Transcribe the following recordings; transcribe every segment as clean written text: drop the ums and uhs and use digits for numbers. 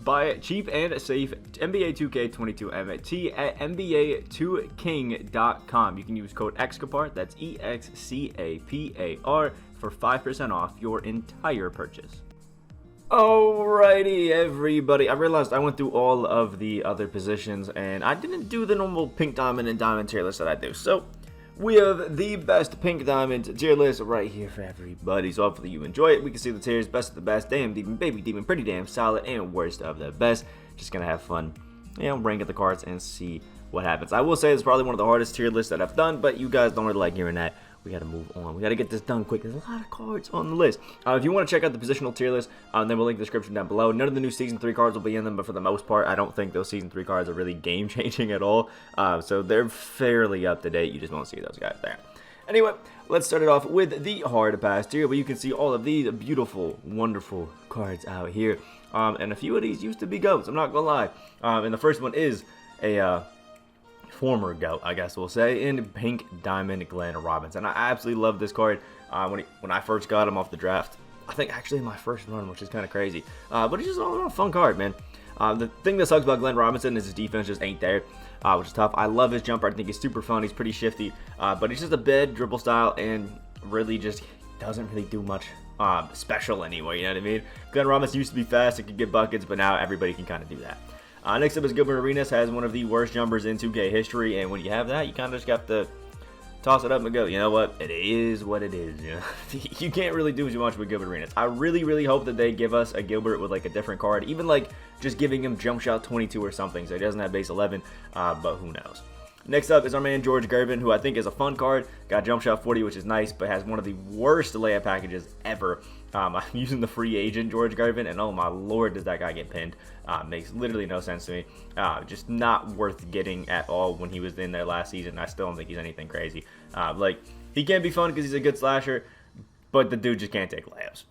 Buy cheap and safe NBA 2K22 MT at NBA2King.com. You can use code Excapar, that's EXCAPAR, for 5% off your entire purchase. Alrighty, everybody. I realized I went through all of the other positions, and I didn't do the normal pink diamond and diamond tier list that I do. So, we have the best pink diamond tier list right here for everybody. So, hopefully you enjoy it. We can see the tiers, best of the best, damn demon, baby demon, pretty damn solid, and worst of the best. Just gonna have fun, rank at the cards and see what happens. I will say it's probably one of the hardest tier lists that I've done, but you guys don't really like hearing that. We got to move on. We got to get this done quick. There's a lot of cards on the list. If you want to check out the positional tier list, then we'll link the description down below. None of the new Season 3 cards will be in them, but for the most part, I don't think those Season 3 cards are really game-changing at all. So they're fairly up-to-date. You just won't see those guys there. Anyway, let's start it off with the hard pass tier, where you can see all of these beautiful, wonderful cards out here. And a few of these used to be GOATs, I'm not going to lie. And the first one is a former GOAT, I guess we'll say, in Pink Diamond Glenn Robinson. I absolutely love this card. When I first got him off the draft, I think actually my first run, which is kind of crazy. But it's just an all-around fun card, man. The thing that sucks about Glenn Robinson is his defense just ain't there, which is tough. I love his jumper. I think he's super fun. He's pretty shifty, but he's just a bad dribble style and really just doesn't really do much special anyway, you know what I mean? Glenn Robinson used to be fast and could get buckets, but now everybody can kind of do that. Next up is Gilbert Arenas, has one of the worst jumpers in 2K history, and when you have that, you kind of just got to toss it up and go, you know what, it is what it is, you know? You can't really do too much with Gilbert Arenas. I really, really hope that they give us a Gilbert with, like, a different card, even, like, just giving him jump shot 22 or something, so he doesn't have base 11, but who knows. Next up is our man George Gervin, who I think is a fun card. Got jump shot 40, which is nice, but has one of the worst layup packages ever. I'm using the free agent George Gervin, and oh my lord, does that guy get pinned. Makes literally no sense to me. Just not worth getting at all when he was in there last season. I still don't think he's anything crazy. Like, he can be fun because he's a good slasher, but the dude just can't take layups.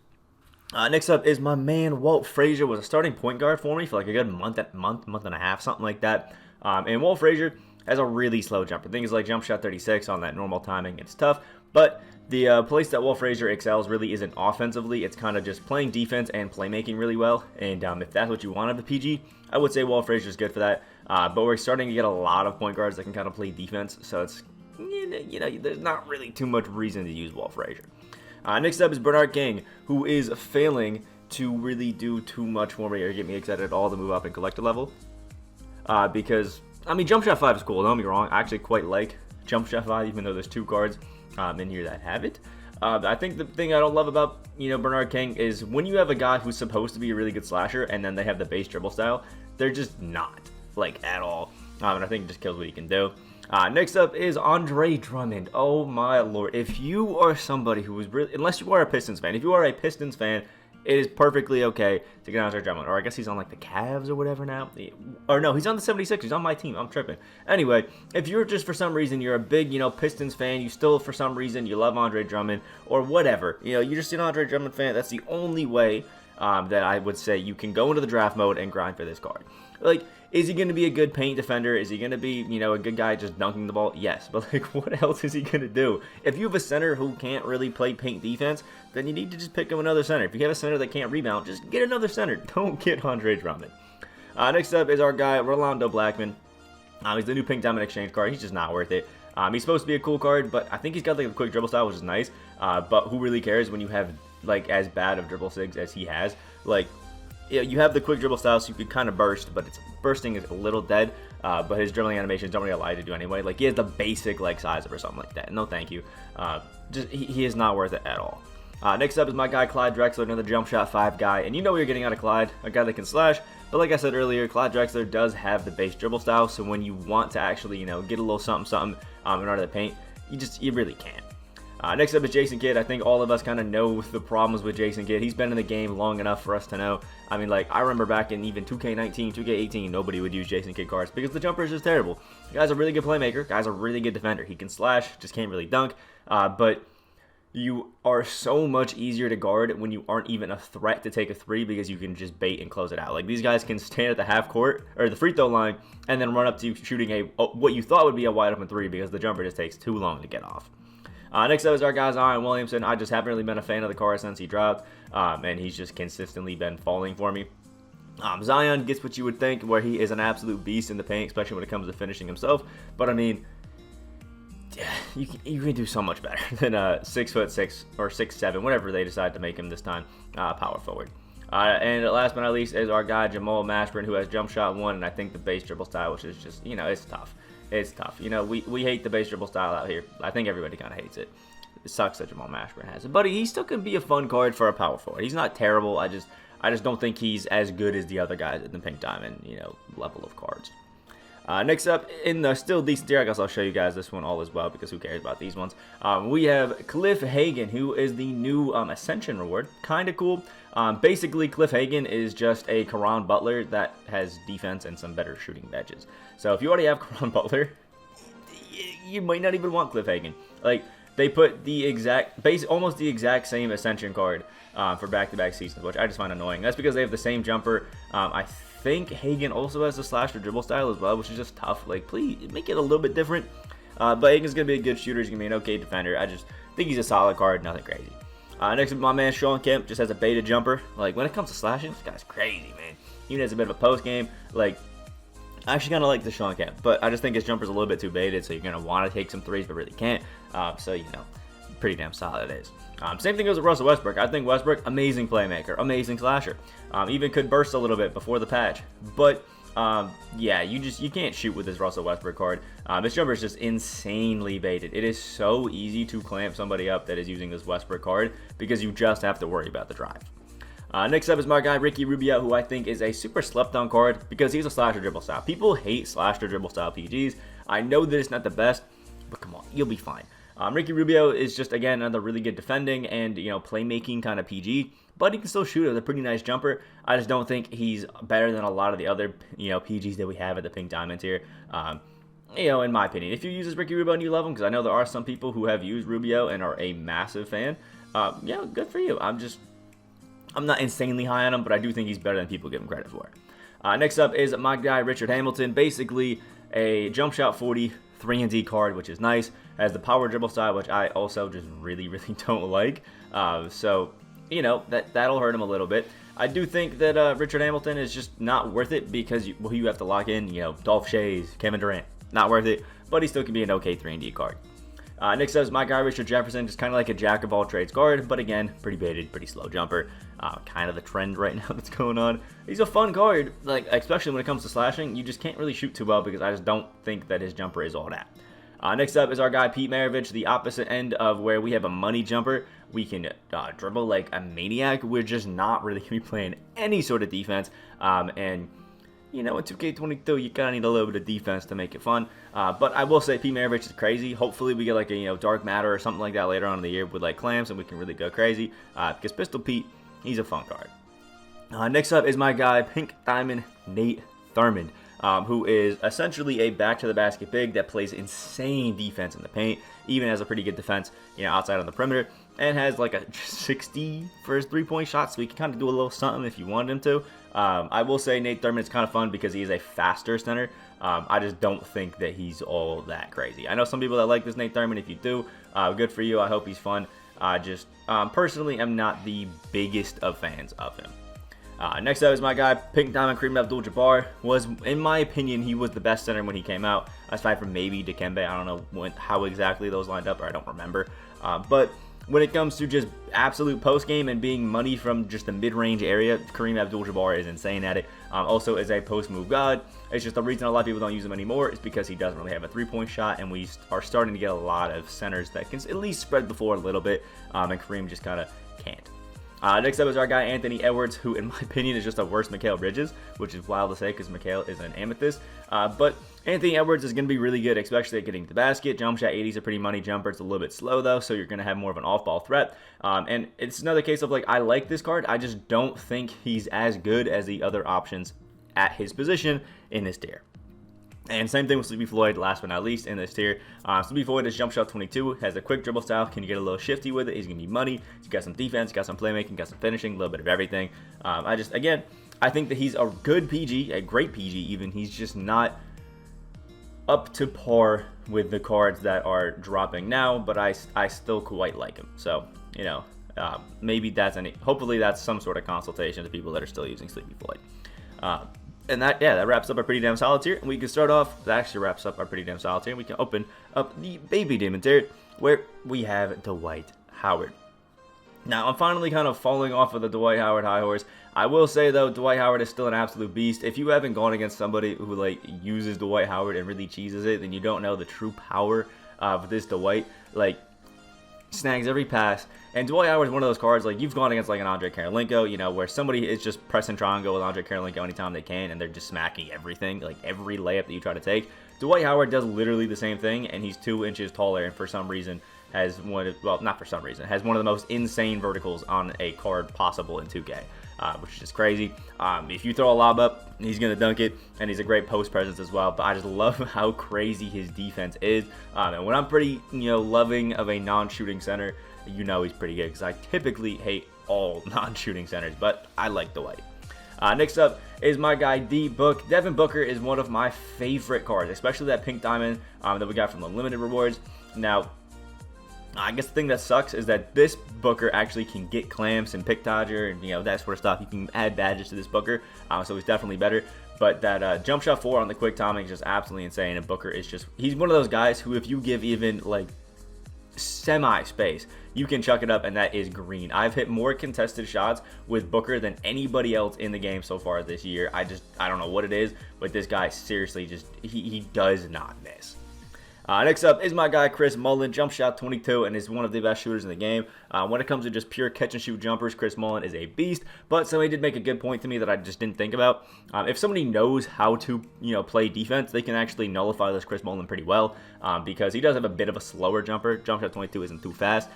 Next up is my man Walt Frazier. Was a starting point guard for me for like a good month and a half, something like that. And Walt Frazier has a really slow jumper. Things like jump shot 36 on that normal timing. It's tough, but the place that Walt Frazier excels really isn't offensively. It's kind of just playing defense and playmaking really well. And if that's what you want of the PG, I would say Walt Frazier is good for that. But we're starting to get a lot of point guards that can kind of play defense, so it's there's not really too much reason to use Walt Frazier. Next up is Bernard King, who is failing to really do too much for me or get me excited at all to move up in collector level. Because I mean, Jump Shot 5 is cool, don't get me wrong. I actually quite like Jump Shot 5, even though there's two cards in here that have it. I think the thing I don't love about, Bernard King is when you have a guy who's supposed to be a really good slasher and then they have the base dribble style, they're just not, like, at all. And I think it just kills what he can do. Next up is Andre Drummond. Oh my lord. If you are somebody who is really, unless you are a Pistons fan, if you are a Pistons fan, it is perfectly okay to get Andre Drummond. Or I guess he's on like the Cavs or whatever now. Or no, he's on the 76ers. He's on my team. I'm tripping. Anyway, if you're just for some reason, you're a big, Pistons fan, you still for some reason, you love Andre Drummond or whatever. You're just an Andre Drummond fan. That's the only way that I would say you can go into the draft mode and grind for this card. Like, is he going to be a good paint defender? Is he going to be, a good guy just dunking the ball? Yes, but like, what else is he going to do? If you have a center who can't really play paint defense, then you need to just pick him another center. If you have a center that can't rebound, just get another center. Don't get Andre Drummond. Next up is our guy, Rolando Blackman. He's the new Pink Diamond Exchange card. He's just not worth it. He's supposed to be a cool card, but I think he's got like a quick dribble style, which is nice. But who really cares when you have like as bad of dribble sigs as he has? Like, you have the quick dribble style, so you can kind of burst, but bursting is a little dead. But his dribbling animations don't really allow you to do anyway. Like, he has the basic like size of or something like that. No, thank you. He is not worth it at all. Next up is my guy Clyde Drexler, another jump shot 5 guy, and you know what you're getting out of Clyde, a guy that can slash. But like I said earlier, Clyde Drexler does have the base dribble style, so when you want to actually get a little something in order to paint, you really can't. Next up is Jason Kidd. I think all of us kind of know the problems with Jason Kidd. He's been in the game long enough for us to know. I mean, like, I remember back in even 2K19, 2K18, nobody would use Jason Kidd cards because the jumper is just terrible. The guy's a really good playmaker. Guy's a really good defender. He can slash, just can't really dunk. But you are so much easier to guard when you aren't even a threat to take a 3 because you can just bait and close it out. Like, these guys can stand at the half court or the free throw line and then run up to you shooting what you thought would be a wide open 3 because the jumper just takes too long to get off. Next up is our guy Zion Williamson. I just haven't really been a fan of the card since he dropped, and he's just consistently been falling for me. Zion gets what you would think, where he is an absolute beast in the paint, especially when it comes to finishing himself. But I mean, you can do so much better than 6'6" or 6'7", whatever they decide to make him this time, power forward. And last but not least is our guy Jamal Mashburn, who has jump shot 1, and I think the base dribble style, which is just, it's tough. It's tough. We hate the base dribble style out here. I think everybody kind of hates it. It sucks that Jamal Mashburn has it, but he still can be a fun card for a power forward. He's not terrible. I just don't think he's as good as the other guys in the Pink Diamond, level of cards. Next up, in the still decent tier, I guess I'll show you guys this one all as well, because who cares about these ones. We have Cliff Hagan, who is the new Ascension reward. Kind of cool. Basically, Cliff Hagan is just a Caron Butler that has defense and some better shooting edges. So if you already have Caron Butler, you might not even want Cliff Hagan. Like, they put almost the exact same Ascension card for back-to-back seasons, which I just find annoying. That's because they have the same jumper. I think Hagan also has the slash or dribble style as well, which is just tough. Like, please make it a little bit different. But Hagan's going to be a good shooter. He's going to be an okay defender. I just think he's a solid card, nothing crazy. Next up, my man Sean Kemp just has a beta jumper. Like, when it comes to slashing, this guy's crazy, man. Even has a bit of a post game. Like, I actually kind of like the Sean Kemp, but I just think his jumper's a little bit too baited, so you're going to want to take some threes, but really can't. So, pretty damn solid it is. Same thing goes with Russell Westbrook. I think Westbrook, amazing playmaker, amazing slasher. Even could burst a little bit before the patch. But, yeah, you can't shoot with this Russell Westbrook card. This jumper is just insanely baited. It is so easy to clamp somebody up that is using this Westbrook card, because you just have to worry about the drive. Next up is my guy Ricky Rubio, who I think is a super slept on card because he's a slasher dribble style. People hate slasher dribble style PGs. I know that it's not the best, but come on, you'll be fine. Ricky Rubio is just, again, another really good defending and, playmaking kind of PG, but he can still shoot with a pretty nice jumper. I just don't think he's better than a lot of the other, PGs that we have at the Pink Diamond tier. In my opinion, if you use this Ricky Rubio and you love him, because I know there are some people who have used Rubio and are a massive fan, good for you. I'm not insanely high on him, but I do think he's better than people give him credit for. Next up is my guy Richard Hamilton, basically a jump shot 40 3-and-D card, which is nice. Has the power dribble style, which I also just really don't like. So, that'll hurt him a little bit. I do think that Richard Hamilton is just not worth it because you have to lock in, Dolph Shays, Kevin Durant. Not worth it, but he still can be an okay 3-and-D card. Next up is my guy Richard Jefferson, just kind of like a jack of all trades guard, but again, pretty baited, pretty slow jumper. Kind of the trend right now that's going on. He's a fun card, like especially when it comes to slashing. You just can't really shoot too well because I just don't think that his jumper is all that. Next up is our guy Pete Maravich, the opposite end of where we have a money jumper. We can dribble like a maniac. We're just not really going to be playing any sort of defense. And in 2K22, you kind of need a little bit of defense to make it fun. But I will say Pete Maravich is crazy. Hopefully we get like a Dark Matter or something like that later on in the year with like clamps, and we can really go crazy. Because Pistol Pete, he's a fun card. Next up is my guy Pink Diamond Nate Thurmond, who is essentially a back-to-the-basket big that plays insane defense in the paint, even has a pretty good defense, outside on the perimeter, and has like a 60 for his three-point shot, so he can kind of do a little something if you wanted him to. I will say Nate Thurmond is kind of fun because he is a faster center. I just don't think that he's all that crazy. I know some people that like this Nate Thurmond. If you do, good for you. I hope he's fun. Personally, I'm not the biggest of fans of him. Next up is my guy, Pink Diamond Kareem Abdul-Jabbar. In my opinion, he was the best center when he came out, aside from maybe Dikembe. I don't know how exactly those lined up, or I don't remember. But when it comes to just absolute post-game and being money from just the mid-range area, Kareem Abdul-Jabbar is insane at it. Also, as a post-move god, it's just the reason a lot of people don't use him anymore is because he doesn't really have a three-point shot, and we are starting to get a lot of centers that can at least spread the floor a little bit, and Kareem just kind of can't. Next up is our guy Anthony Edwards, who in my opinion is just a worse Mikal Bridges, which is wild to say because Mikal is an amethyst. But Anthony Edwards is going to be really good, especially at getting to the basket. Jump shot 80 is a pretty money jumper. It's a little bit slow though, so you're going to have more of an off-ball threat. And it's another case of like, I like this card. I just don't think he's as good as the other options at his position in this tier. And same thing with Sleepy Floyd, last but not least, in this tier. Sleepy Floyd is jump shot 22, has a quick dribble style, can you get a little shifty with it, he's going to be money, he's got some defense, got some playmaking, got some finishing, a little bit of everything. I think that he's a good PG, a great PG even, he's just not up to par with the cards that are dropping now, but I still quite like him. So, maybe hopefully that's some sort of consultation to people that are still using Sleepy Floyd. And that wraps up our pretty damn solid tier. And we can start off, that actually wraps up our pretty damn solid tier. And we can open up the baby demon tier, where we have Dwight Howard. Now, I'm finally kind of falling off of the Dwight Howard high horse. I will say, though, Dwight Howard is still an absolute beast. If you haven't gone against somebody who, like, uses Dwight Howard and really cheeses it, then you don't know the true power of this Dwight. Like, snags every pass. And Dwight Howard is one of those cards, like, you've gone against, like, an Andre Karolinko, you know, where somebody is just pressing triangle with Andre Karolinko anytime they can, and they're just smacking everything, like, every layup that you try to take. Dwight Howard does literally the same thing, and he's 2 inches taller, and for some reason has one of, well, not for some reason, has one of the most insane verticals on a card possible in 2K, which is just crazy. If you throw a lob up, he's going to dunk it, and he's a great post presence as well, but I just love how crazy his defense is. And when I'm pretty, you know, loving of a non-shooting center, you know he's pretty good, because I typically hate all non-shooting centers, but I like Dwight. Next up is my guy D-Book. Devin Booker is one of my favorite cards, especially that pink diamond that we got from the limited rewards. Now, I guess the thing that sucks is that this Booker actually can get clamps and pick dodger and, you know, that sort of stuff. You can add badges to this Booker, so he's definitely better. But that jump shot 4 on the quick timing is just absolutely insane, and Booker is just, he's one of those guys who, if you give even, like, semi-space, you can chuck it up, and that is green. I've hit more contested shots with Booker than anybody else in the game so far this year. I don't know what it is, but this guy seriously just, he does not miss. Next up is my guy Chris Mullin, jump shot 22, and is one of the best shooters in the game. When it comes to just pure catch and shoot jumpers, Chris Mullin is a beast. But somebody did make a good point to me that I just didn't think about. If somebody knows how to, you know, play defense, they can actually nullify this Chris Mullin pretty well, because he does have a bit of a slower jumper. Jump shot 22 isn't too fast.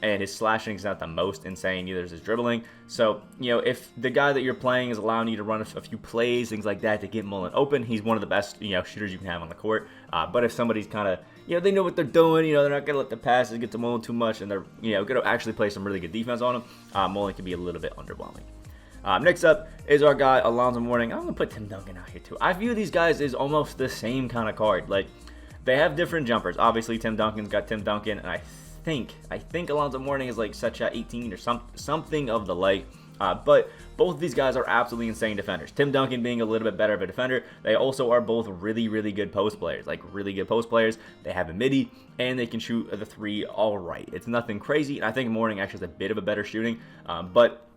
And his slashing is not the most insane, neither is his dribbling. So, you know, if the guy that you're playing is allowing you to run a few plays, things like that, to get Mullin open, he's one of the best, you know, shooters you can have on the court. But if somebody's kind of, you know, they know what they're doing, you know, they're not going to let the passes get to Mullin too much, and they're, you know, going to actually play some really good defense on him, Mullin can be a little bit underwhelming. Next up is our guy, Alonzo Mourning. I'm going to put Tim Duncan out here, too. I view these guys as almost the same kind of card. Like, they have different jumpers. Obviously, Tim Duncan's got Tim Duncan, and I think Alonzo Mourning is like set shot 18 or something of the like. But both of these guys are absolutely insane defenders. Tim Duncan being a little bit better of a defender. They also are both really, really good post players. Like, really good post players. They have a midi, and they can shoot the 3 all right. It's nothing crazy, and I think Mourning actually has a bit of a better shooting. But,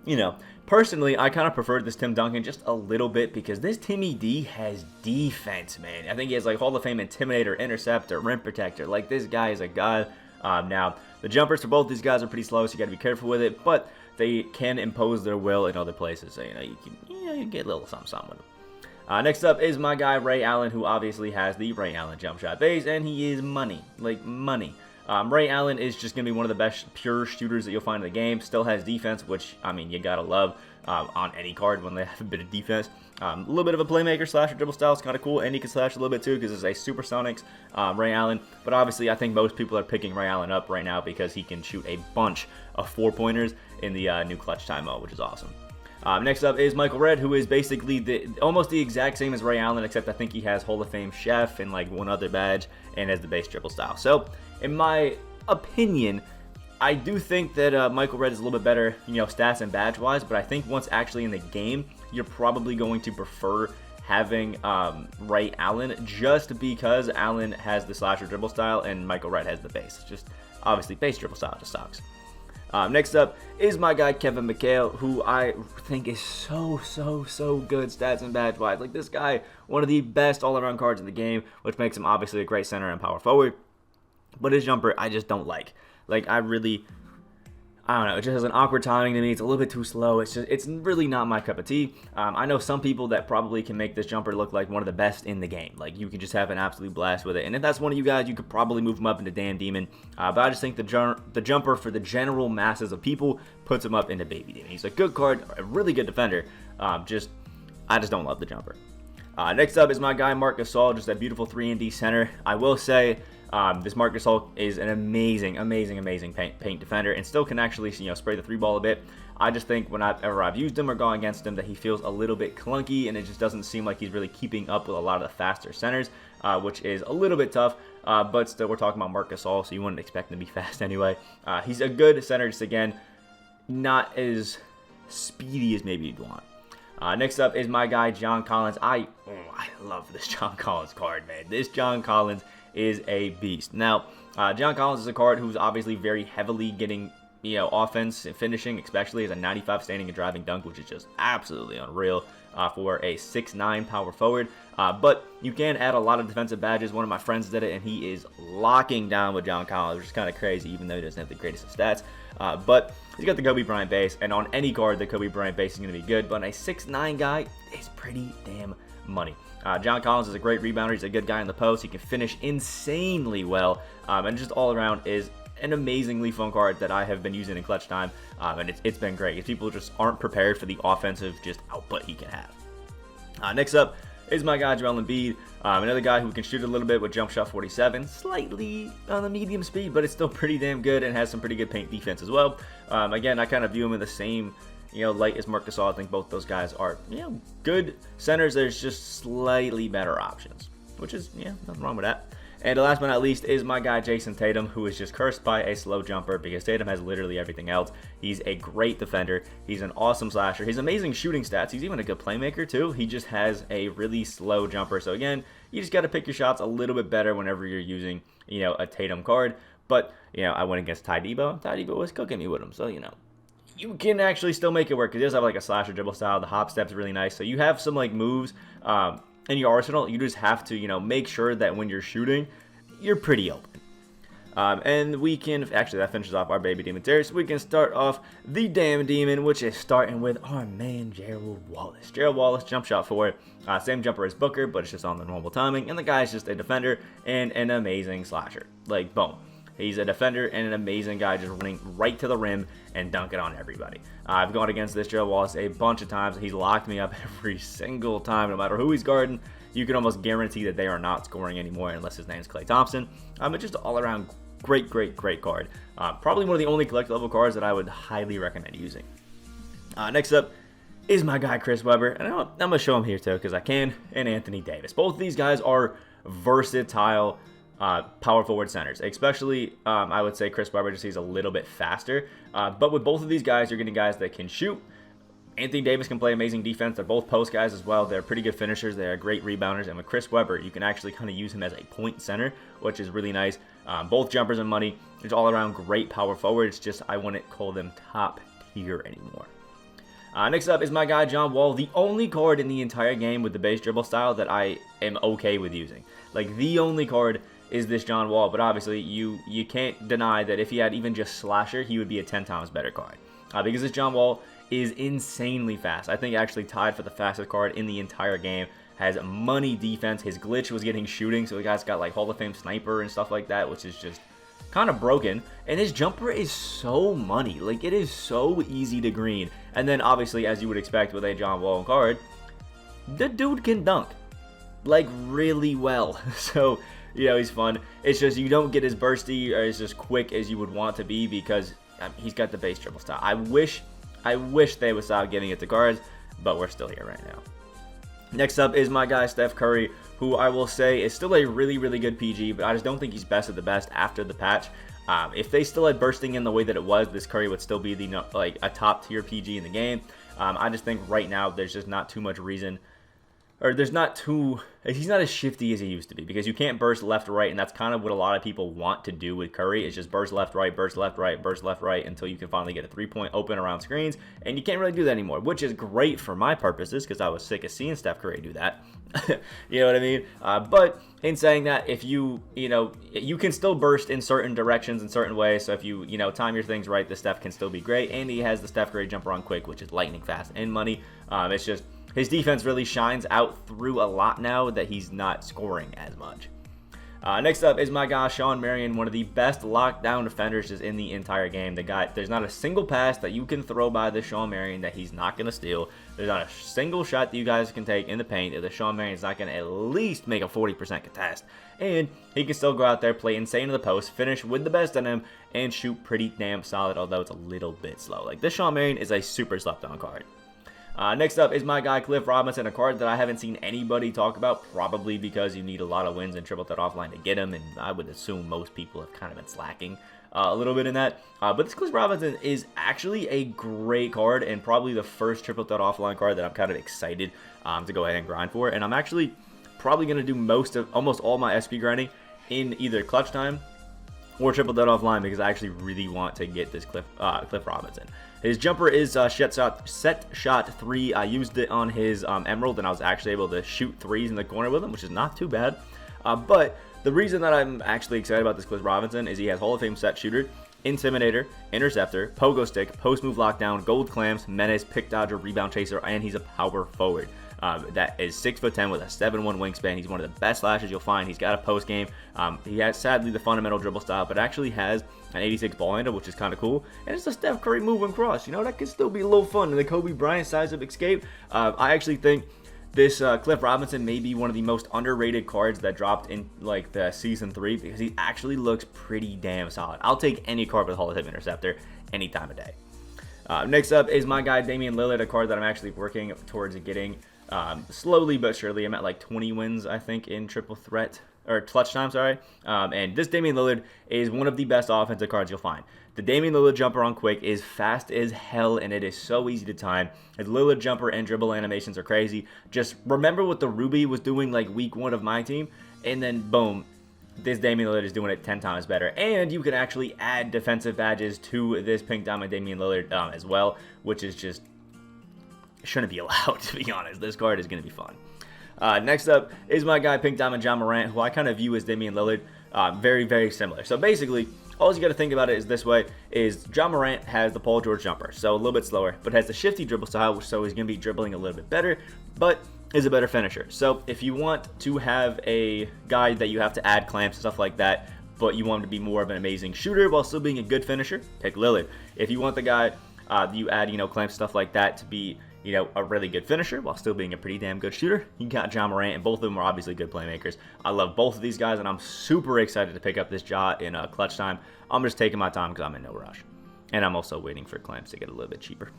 you know, personally, I kind of preferred this Tim Duncan just a little bit, because this Timmy D has defense, man. I think he has, like, Hall of Fame Intimidator, Interceptor, Rim Protector. Like, this guy is a god. Now, the jumpers for both these guys are pretty slow, so you got to be careful with it, but they can impose their will in other places, so, you know, you get a little something with them. Next up is my guy Ray Allen, who obviously has the Ray Allen jump shot base, and he is money, like money. Ray Allen is just going to be one of the best pure shooters that you'll find in the game. Still has defense, which, I mean, you got to love on any card when they have a bit of defense. A little bit of a playmaker slasher dribble style is kind of cool, and he can slash a little bit too, because it's a Supersonics Ray Allen. But obviously, I think most people are picking Ray Allen up right now because he can shoot a bunch of 4-pointers in the new clutch time mode, which is awesome. Next up is Michael Redd, who is basically almost the exact same as Ray Allen, except I think he has Hall of Fame Chef and like one other badge, and has the base dribble style. So, in my opinion, I do think that Michael Redd is a little bit better, you know, stats and badge-wise, but I think once actually in the game, you're probably going to prefer having Ray Allen, just because Allen has the slasher dribble style and Michael Redd has the base. Just, obviously, base dribble style just sucks. Next up is my guy Kevin McHale, who I think is so good stats and badge-wise. Like, this guy, one of the best all-around cards in the game, which makes him obviously a great center and power forward. But his jumper, I just don't like. Like, I don't know, it just has an awkward timing to me. It's a little bit too slow. It's really not my cup of tea. I know some people that probably can make this jumper look like one of the best in the game. Like, you can just have an absolute blast with it. And if that's one of you guys, you could probably move him up into Damn Demon. But I just think the jumper for the general masses of people puts him up into Baby Demon. He's a good card, a really good defender. I just don't love the jumper. Next up is my guy Marc Gasol, just that beautiful 3-and-D center. I will say, this Marc Gasol is an amazing paint defender, and still can actually, you know, spray the 3-ball a bit. I just think whenever I've used him or gone against him, that he feels a little bit clunky, and it just doesn't seem like he's really keeping up with a lot of the faster centers, which is a little bit tough. But still, we're talking about Marc Gasol, so you wouldn't expect him to be fast anyway. He's a good center, just again, not as speedy as maybe you'd want. Next up is my guy, John Collins. I love this John Collins card, man. This John Collins is a beast. Now, John Collins is a card who's obviously very heavily getting, offense and finishing, especially as a 95 standing and driving dunk, which is just absolutely unreal for a 6'9" power forward. But you can add a lot of defensive badges. One of my friends did it, and he is locking down with John Collins, which is kind of crazy, even though he doesn't have the greatest of stats. But he's got the Kobe Bryant base, and on any card, the Kobe Bryant base is going to be good. But a 6'9" guy is pretty damn money. John Collins is a great rebounder. He's a good guy in the post. He can finish insanely well, and just all around is an amazingly fun card that I have been using in clutch time, and it's been great. If people just aren't prepared for the offensive just output he can have. Next up is my guy Joel Embiid, another guy who can shoot a little bit with jump shot 47, slightly on the medium speed, but it's still pretty damn good and has some pretty good paint defense as well. Again, I kind of view him in the same light as Marc Gasol. I think both those guys are good centers. There's just slightly better options, which is nothing wrong with that. And last but not least is my guy Jason Tatum, who is just cursed by a slow jumper because Tatum has literally everything else. He's a great defender. He's an awesome slasher. He's amazing shooting stats. He's even a good playmaker too. He just has a really slow jumper. So again, you just got to pick your shots a little bit better whenever you're using, a Tatum card. But, I went against tydebo. tydebo was cooking me with him. So, you can actually still make it work. He does have like a slasher dribble style. The hop step's really nice. So you have some like moves, in your arsenal. You just have to, make sure that when you're shooting, you're pretty open. And we can, actually that finishes off our baby demon teir, so we can start off the damn demon, which is starting with our man Gerald Wallace. Gerald Wallace, jump shot 4, same jumper as Booker, but it's just on the normal timing, and the guy's just a defender and an amazing slasher. Like, boom. He's a defender and an amazing guy, just running right to the rim and dunking on everybody. I've gone against this Gerald Wallace a bunch of times. He's locked me up every single time, no matter who he's guarding. You can almost guarantee that they are not scoring anymore unless his name's Klay Thompson. It's just all around great card. Probably one of the only collect level cards that I would highly recommend using. Next up is my guy Chris Webber, and I'm going to show him here too because I can, and Anthony Davis. Both of these guys are versatile power forward centers, especially I would say Chris Webber just he's a little bit faster, but with both of these guys you're getting guys that can shoot. Anthony Davis can play amazing defense. They're both post guys as well. They're pretty good finishers. They are great rebounders. And with Chris Webber, you can actually kind of use him as a point center, which is really nice. Both jumpers and money. It's all around great power forwards. Just I wouldn't call them top tier anymore. Next up is my guy John Wall, the only card in the entire game with the base dribble style that I am okay with using. Like, the only card is this John Wall, but obviously you can't deny that if he had even just slasher, he would be a 10 times better card. Because this John Wall is insanely fast. I think actually tied for the fastest card in the entire game. Has money defense. His glitch was getting shooting, so the guy's got like Hall of Fame sniper and stuff like that, which is just kind of broken. And his jumper is so money. Like, it is so easy to green. And then obviously, as you would expect with a John Wall card, the dude can dunk like really well. So he's fun. It's just you don't get as bursty or as just quick as you would want to be because he's got the base dribble style. I wish they would stop giving it to guards, but we're still here right now. Next up is my guy Steph Curry, who I will say is still a really good PG, but I just don't think he's best of the best after the patch. If they still had bursting in the way that it was, this Curry would still be a top tier PG in the game. I just think right now there's just not too much reason, or he's not as shifty as he used to be, because you can't burst left or right, and that's kind of what a lot of people want to do with Curry, is just burst left, right, burst left, right, burst left, right, until you can finally get a three-point open around screens, and you can't really do that anymore, which is great for my purposes, because I was sick of seeing Steph Curry do that. You know what I mean? But in saying that, if you can still burst in certain directions in certain ways, so if you time your things right, the Steph can still be great, and he has the Steph Curry jumper on quick, which is lightning fast and money. It's just his defense really shines out through a lot now that he's not scoring as much. Next up is my guy Shawn Marion, one of the best lockdown defenders in the entire game. The guy, there's not a single pass that you can throw by the Shawn Marion that he's not going to steal. There's not a single shot that you guys can take in the paint that the Shawn Marion's not going to at least make a 40% contest. And he can still go out there, play insane in the post, finish with the best in him, and shoot pretty damn solid, although it's a little bit slow. Like, this Shawn Marion is a super slept on card. Next up is my guy Cliff Robinson, a card that I haven't seen anybody talk about, probably because you need a lot of wins and triple threat offline to get him, and I would assume most people have kind of been slacking a little bit in that. But this Cliff Robinson is actually a great card and probably the first triple threat offline card that I'm kind of excited to go ahead and grind for. And I'm actually probably going to do almost all my SP grinding in either clutch time or triple threat offline because I actually really want to get this Cliff Robinson. His jumper is set shot 3. I used it on his Emerald, and I was actually able to shoot 3s in the corner with him, which is not too bad. But the reason that I'm actually excited about this Cliff Robinson is he has Hall of Fame set shooter, Intimidator, Interceptor, Pogo Stick, Post Move Lockdown, Gold Clams, Menace, Pick Dodger, Rebound Chaser, and he's a power forward. That is 6'10" with a 7'1" wingspan. He's one of the best slashers you'll find. He's got a post game. He has sadly the fundamental dribble style, but actually has an 86 ball handle, which is kind of cool. And it's a Steph Curry move and cross. You know, that could still be a little fun. And the Kobe Bryant size of escape. I actually think this Cliff Robinson may be one of the most underrated cards that dropped in like the season 3 because he actually looks pretty damn solid. I'll take any card with Hall of Fame Interceptor any time of day. Next up is my guy Damian Lillard, a card that I'm actually working towards getting. Slowly but surely. I'm at like 20 wins, I think, in triple threat or clutch time, sorry. And this Damian Lillard is one of the best offensive cards you'll find. The Damian Lillard jumper on quick is fast as hell, and it is so easy to time. His Lillard jumper and dribble animations are crazy. Just remember what the Ruby was doing like week 1 of my team, and then boom, this Damian Lillard is doing it 10 times better. And you can actually add defensive badges to this Pink Diamond Damian Lillard as well, which is just shouldn't be allowed, to be honest. This card is going to be fun. Next up is my guy Pink Diamond John Morant, who I kind of view as Damian Lillard. Very, very similar. So basically, all you got to think about it is this way, is John Morant has the Paul George jumper, so a little bit slower, but has the shifty dribble style, so he's going to be dribbling a little bit better, but is a better finisher. So if you want to have a guy that you have to add clamps and stuff like that, but you want him to be more of an amazing shooter while still being a good finisher, pick Lillard. If you want the guy you add, clamps, stuff like that to be a really good finisher while still being a pretty damn good shooter, you got John Morant, and both of them are obviously good playmakers. I love both of these guys, and I'm super excited to pick up this Ja in clutch time. I'm just taking my time because I'm in no rush. And I'm also waiting for clamps to get a little bit cheaper,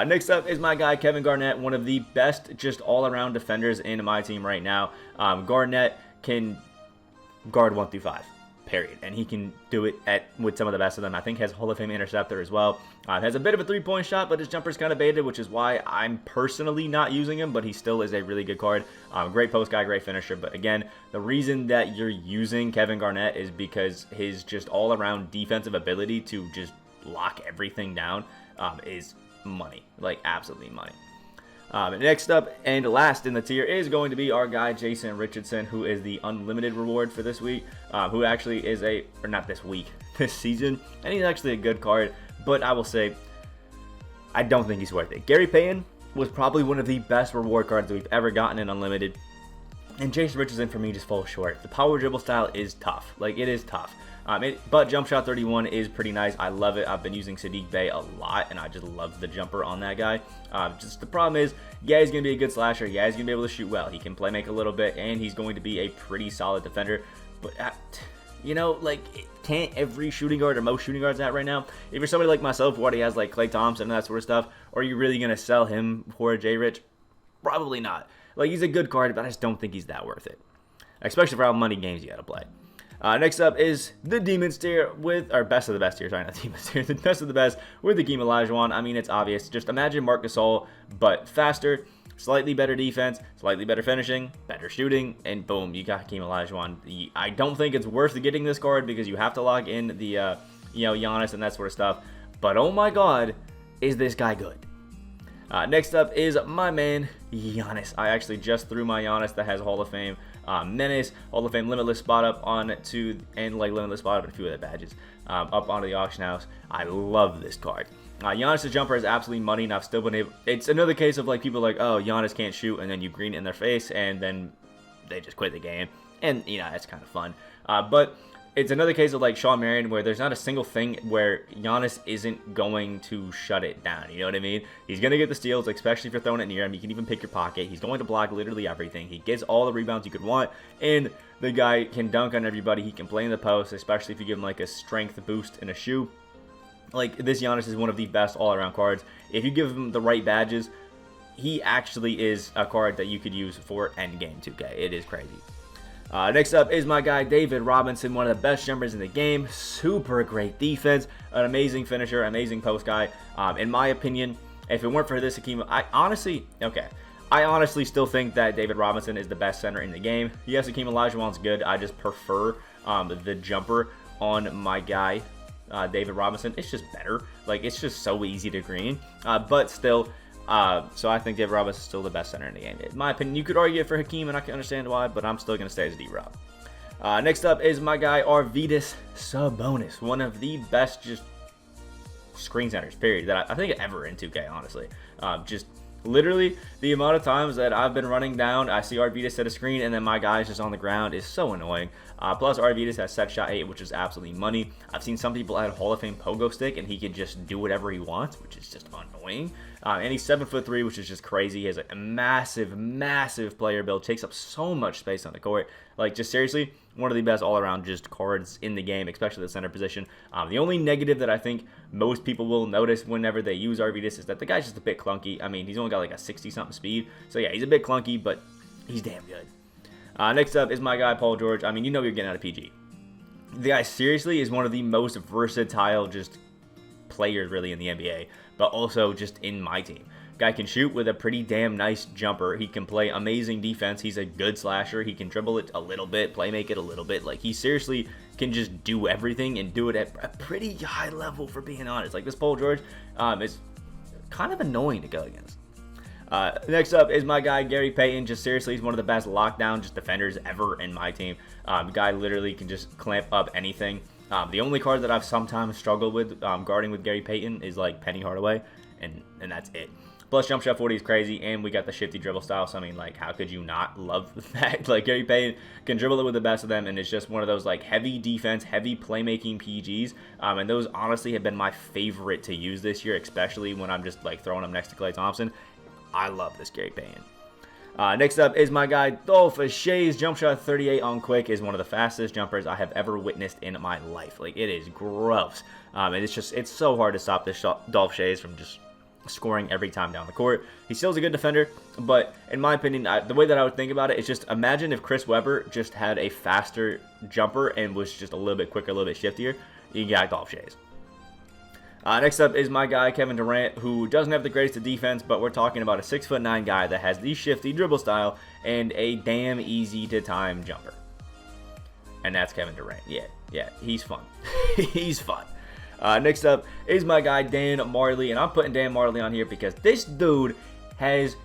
Next up is my guy Kevin Garnett, one of the best just all-around defenders in my team right now. Garnett can guard 1 through 5. Period. And he can do it with some of the best of them. I think has Hall of Fame Interceptor as well. Has a bit of a 3-point shot, but his jumper's kind of baited, which is why I'm personally not using him, but he still is a really good card. Great post guy, great finisher. But again, the reason that you're using Kevin Garnett is because his just all-around defensive ability to just lock everything down is money. Like, absolutely money. Next up and last in the tier is going to be our guy Jason Richardson, who is the unlimited reward for this week, who actually is not this week, this season, and he's actually a good card, but I will say, I don't think he's worth it. Gary Payton was probably one of the best reward cards that we've ever gotten in unlimited, and Jason Richardson for me just falls short. The power dribble style is tough, like it is tough. But jump shot 31 is pretty nice. I love it. I've been using Sadiq Bey a lot, and I just love the jumper on that guy. Just the problem is, yeah, he's going to be a good slasher. Yeah, he's going to be able to shoot well. He can play make a little bit, and he's going to be a pretty solid defender. But, can't every shooting guard or most shooting guards at right now? If you're somebody like myself, who already has like Klay Thompson and that sort of stuff, are you really going to sell him for a J-Rich? Probably not. Like, he's a good card, but I just don't think he's that worth it. Especially for how many games you got to play. Next up is the Demons tier or best of the best tier, sorry, not Demons tier, the best of the best with Hakeem Olajuwon. I mean, it's obvious. Just imagine Marc Gasol, but faster, slightly better defense, slightly better finishing, better shooting, and boom, you got Hakeem Olajuwon. I don't think it's worth getting this card because you have to log in the, Giannis and that sort of stuff. But oh my God, is this guy good? Next up is my man, Giannis. I actually just threw my Giannis that has Hall of Fame Menace, Hall of Fame Limitless spot up onto, and like Limitless spot up and a few other badges up onto the auction house. I love this card. Giannis' jumper is absolutely money, and I've still been able. It's another case of like people like, oh, Giannis can't shoot, and then you green it in their face, and then they just quit the game, and that's kind of fun. But it's another case of like Shawn Marion, where there's not a single thing where Giannis isn't going to shut it down. You know what I mean? He's going to get the steals, especially if you're throwing it near him. He can even pick your pocket. He's going to block literally everything. He gets all the rebounds you could want, and the guy can dunk on everybody. He can play in the post, especially if you give him like a strength boost in a shoe. Like, this Giannis is one of the best all-around cards. If you give him the right badges, he actually is a card that you could use for endgame 2K. It is crazy. Next up is my guy David Robinson, one of the best jumpers in the game. Super great defense, an amazing finisher, amazing post guy. In my opinion, if it weren't for this Hakeem, I honestly still think that David Robinson is the best center in the game. Yes, Hakeem Olajuwon's good. I just prefer the jumper on my guy David Robinson. It's just better. Like, it's just so easy to green. But still, so I think David Robinson is still the best center in the game. In my opinion, you could argue it for Hakeem, and I can understand why, but I'm still going to stay as D-Rob. Next up is my guy Arvydas Sabonis, one of the best just screen centers, period, that I think ever in 2K, honestly. Just literally the amount of times that I've been running down, I see Arvydas set a screen, and then my guy's just on the ground is so annoying. Plus, Arvydas has set shot 8, which is absolutely money. I've seen some people add Hall of Fame pogo stick, and he can just do whatever he wants, which is just annoying. And he's 7'3", which is just crazy. He has a massive, massive player build, takes up so much space on the court. Like, just seriously, one of the best all-around just cards in the game, especially the center position. The only negative that I think most people will notice whenever they use Arvydas is that the guy's just a bit clunky. I mean, he's only got like a 60-something speed. So yeah, he's a bit clunky, but he's damn good. Next up is my guy Paul George. I mean, you know you're getting out of PG. The guy seriously is one of the most versatile just players really in the NBA, but also just in my team. Guy can shoot with a pretty damn nice jumper. He can play amazing defense. He's a good slasher. He can dribble it a little bit, play make it a little bit. Like, he seriously can just do everything and do it at a pretty high level, for being honest. Like, this Paul George is kind of annoying to go against. Next up is my guy Gary Payton. Just seriously, he's one of the best lockdown just defenders ever in my team. The guy literally can just clamp up anything. The only card that I've sometimes struggled with guarding with Gary Payton is like Penny Hardaway, and that's it. Plus, jump shot 40 is crazy, and we got the shifty dribble style, so I mean, like, how could you not love that? Like, Gary Payton can dribble it with the best of them, and it's just one of those, like, heavy defense, heavy playmaking PGs, and those honestly have been my favorite to use this year, especially when I'm just, like, throwing them next to Klay Thompson. I love this Gary Payton. Next up is my guy Dolph Shays. Jump shot 38 on quick is one of the fastest jumpers I have ever witnessed in my life. Like, it is gross, and it's so hard to stop this Dolph Shays from just scoring every time down the court. He still's a good defender, but in my opinion, the way that I would think about it is just imagine if Chris Webber just had a faster jumper and was just a little bit quicker, a little bit shiftier. You got Dolph Shays. Next up is my guy Kevin Durant, who doesn't have the greatest of defense, but we're talking about a 6'9" guy that has the shifty dribble style and a damn easy to time jumper. And that's Kevin Durant. Yeah, he's fun. He's fun. Next up is my guy Dan Marley, and I'm putting Dan Marley on here because this dude has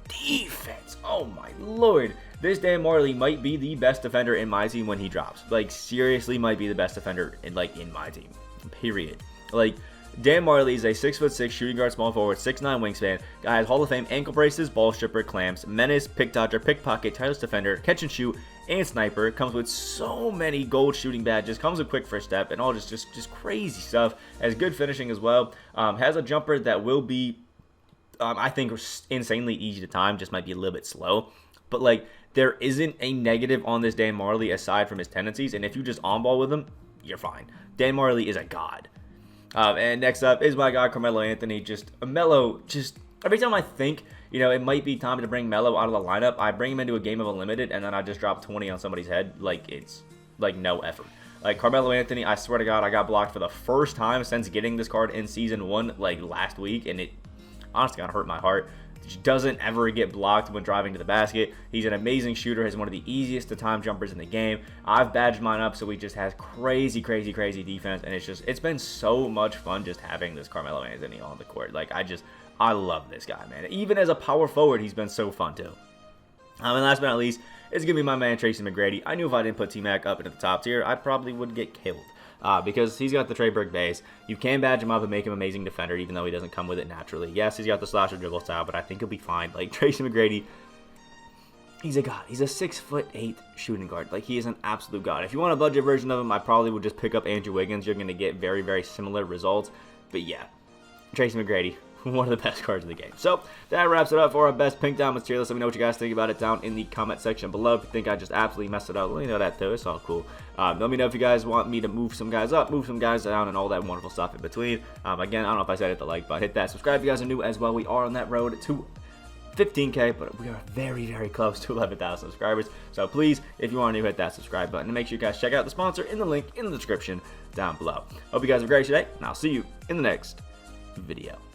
defense. Oh my lord. This Dan Marley might be the best defender in my team when he drops. Like, seriously might be the best defender in my team. Period. Like, Dan Marley is a 6'6" shooting guard, small forward, 6'9" wingspan. Guy has Hall of Fame ankle braces, ball stripper, clamps, menace, pick dodger, pickpocket, tireless defender, catch and shoot, and sniper. Comes with so many gold shooting badges. Comes with quick first step and all just crazy stuff. Has good finishing as well. Has a jumper that will be, I think, insanely easy to time. Just might be a little bit slow. But, like, there isn't a negative on this Dan Marley aside from his tendencies. And if you just on-ball with him, you're fine. Dan Marley is a god. And next up is my guy Carmelo Anthony. Just every time I think, it might be time to bring Melo out of the lineup, I bring him into a game of Unlimited, and then I just drop 20 on somebody's head. Like, it's like no effort. Like, Carmelo Anthony, I swear to God, I got blocked for the first time since getting this card in Season 1, like, last week, and it honestly kind of hurt my heart. He doesn't ever get blocked when driving to the basket. He's an amazing shooter. Has one of the easiest to time jumpers in the game. I've badged mine up, so he just has crazy defense, and it's been so much fun just having this Carmelo Anthony on the court. Like, I love this guy, man. Even as a power forward, he's been so fun too. And last but not least, it's gonna be my man Tracy McGrady. I knew if I didn't put T-Mac up into the top tier, I probably would get killed. Because he's got the Trey Burke base. You can badge him up and make him an amazing defender, even though he doesn't come with it naturally. Yes, he's got the slasher dribble style, but I think he'll be fine. Like, Tracy McGrady, he's a god. He's a 6'8" shooting guard. Like, he is an absolute god. If you want a budget version of him, I probably would just pick up Andrew Wiggins. You're going to get very similar results. But yeah, Tracy McGrady, one of the best cards in the game. So that wraps it up for our best pink diamonds tier list. Let me know what you guys think about it down in the comment section below. If you think I just absolutely messed it up, let me know that too. It's all cool. Let me know if you guys want me to move some guys up, move some guys down, and all that wonderful stuff in between. Again, I don't know if I said hit the like button, hit that. Subscribe if you guys are new as well. We are on that road to 15K, but we are very, very close to 11,000 subscribers. So please, if you are new, hit that subscribe button, and make sure you guys check out the sponsor in the link in the description down below. Hope you guys have a great day, and I'll see you in the next video.